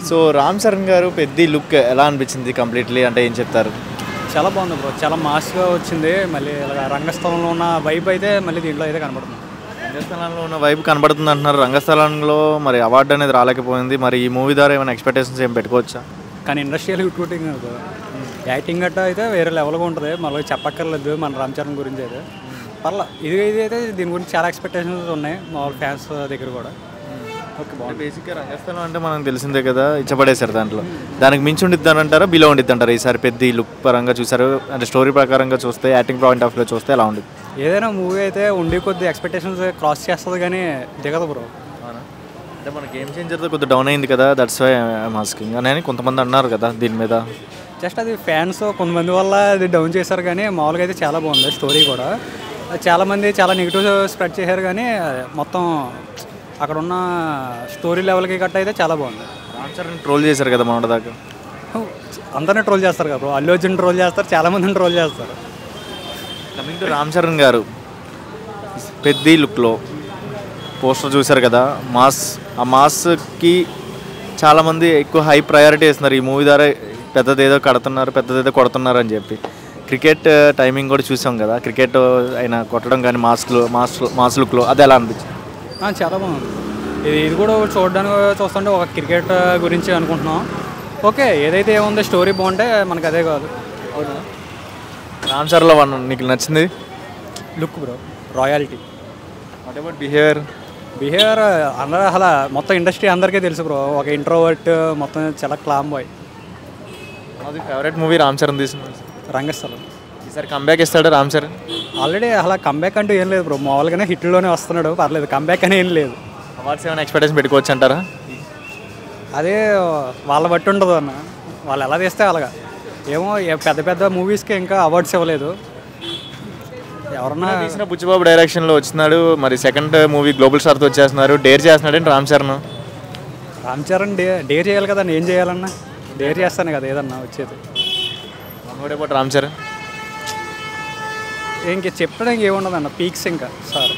So Ram Charan గారు పెద్ద look ఎలా అనిపించింది కంప్లీట్లీ అంటే ఏం చెప్తారు? చాలా బాగుంది బ్రో, చాలా మాస్గా వచ్చింది. మళ్ళీ ఇలా రంగస్థలంలో ఉన్న వైబ్ అయితే మళ్ళీ దీంట్లో అయితే కనబడుతుంది. రంగస్థలంలో ఉన్న వైపు కనబడుతుంది అంటున్నారు. రంగస్థలంలో మరి అవార్డు అనేది రాలేకపోయింది. మరి ఈ మూవీ ద్వారా ఏమైనా ఎక్స్పెక్టేషన్స్ ఏం పెట్టుకోవచ్చా? కానీ ఇండస్ట్రియల్ హిట్ యాక్టింగ్ గట్టా అయితే వేరే లెవెల్గా ఉంటుంది. మళ్ళీ చెప్పక్కర్లేదు మన రామ్ చరణ్ గురించి అయితే. పర్లా ఇది అయితే దీని గురించి చాలా ఎక్స్పెక్టేషన్స్ ఉన్నాయి మామూలు ఫ్యాన్స్ దగ్గర కూడా. ఓకే, బాగుంది. బేసిక్గా రంగస్థలం అంటే మనకు తెలిసిందే కదా, ఇచ్చపడేశారు దాంట్లో. దానికి మించి ఉండిద్ది అని అంటారా, బిలో ఉండిద్ది అంటారా? ఈసారి పెద్ద లుక్ పరంగా చూసారు అంటే స్టోరీ ప్రకారంగా చూస్తే, యాక్టింగ్ పాయింట్ ఆఫ్ వ్యూ చూస్తే ఎలా ఉంది? ఏదైనా మూవీ అయితే ఉండి కొద్ది ఎక్స్పెక్టేషన్స్ క్రాస్ చేస్తుంది కానీ దిగదు బ్రో. అంటే మన గేమ్ చేంజర్తో కొద్దిగా డౌన్ అయింది కదా, దట్స్ వై మాస్కింగ్ అని కొంతమంది అన్నారు కదా దీని మీద. జస్ట్ అది ఫ్యాన్స్ కొంతమంది వల్ల అది డౌన్ చేశారు కానీ మామూలుగా అయితే చాలా బాగుంది స్టోరీ కూడా. చాలామంది చాలా నెగిటివ్ స్ప్రెడ్ చేశారు కానీ మొత్తం అక్కడ ఉన్న స్టోరీ లెవెల్కి గట్ట అయితే చాలా బాగుంది. రామ్ చరణ్ ట్రోల్ చేశారు కదా మొన్నటి దాకా. అందరినీ ట్రోల్ చేస్తారు కదా బ్రో, అల్లు అర్జున్ ట్రోల్ చేస్తారు, చాలామందిని ట్రోల్ చేస్తారు. కమింగ్ టు రామ్ చరణ్ గారు పెద్ద లుక్లో పోస్టర్ చూశారు కదా, ఆ మాస్కి చాలామంది ఎక్కువ హై ప్రయారిటీ ఇస్తున్నారు. ఈ మూవీ ద్వారా పెద్దదేదో కడుతున్నారు, పెద్దదేదో కొడుతున్నారు అని చెప్పి. క్రికెట్ టైమింగ్ కూడా చూసాం కదా, క్రికెట్ అయినా కొట్టడం కానీ మాస్ లుక్లో అది ఎలా అనిపించింది? చాలా బాగుంది. ఇది కూడా చూడడానికి చూస్తుంటే ఒక క్రికెట్ గురించి అనుకుంటున్నాం. ఓకే, ఏదైతే ఏముందో స్టోరీ బాగుంటే మనకు అదే కాదు. అవునా? రామ్ చరణ్లో నీకు నచ్చింది? Look bro, royalty. What about behaviour అందరూ అలా మొత్తం ఇండస్ట్రీ అందరికీ తెలుసు బ్రో, ఒక ఇంట్రోవర్ట్ మొత్తం చాలా క్లామ్ బాయ్. అది ఫేవరెట్ మూవీ రామ్ చరణ్ తీసిన రంగస్థలం. ఈసారి కంబ్యాక్ ఇస్తాడు రామ్ చరణ్? ఆల్రెడీ అలా కంబ్యాక్ అంటూ ఏం లేదు బ్రో, మామూలుగానే హిట్లోనే వస్తున్నాడు, పర్లేదు. కంబ్యాక్ అని ఏం లేదు. అవార్డ్స్ ఏమైనా ఎక్స్పెక్టేషన్ పెట్టుకోవచ్చు అంటారా? అదే వాళ్ళ బట్టి ఉండదు అన్న, వాళ్ళు ఎలా తీస్తే అలాగా. ఏమో పెద్ద పెద్ద మూవీస్కి ఇంకా అవార్డ్స్ ఇవ్వలేదు. ఎవరన్నా తీసిన బుచ్చిబాబు డైరెక్షన్లో వచ్చినాడు, మరి సెకండ్ మూవీ గ్లోబల్ స్టార్తో వచ్చేస్తున్నారు. డేర్ చేస్తున్నాడు రామ్ చరణ్. రామ్ చరణ్ డేర్ చేయాలి కదా, ఏం చేయాలన్నా డేర్ చేస్తాను కదా ఏదన్నా వచ్చేది. రామ్ చరణ్ ఇంక చెప్పడానికి ఏముండదన్న, పీక్స్ ఇంకా సార్.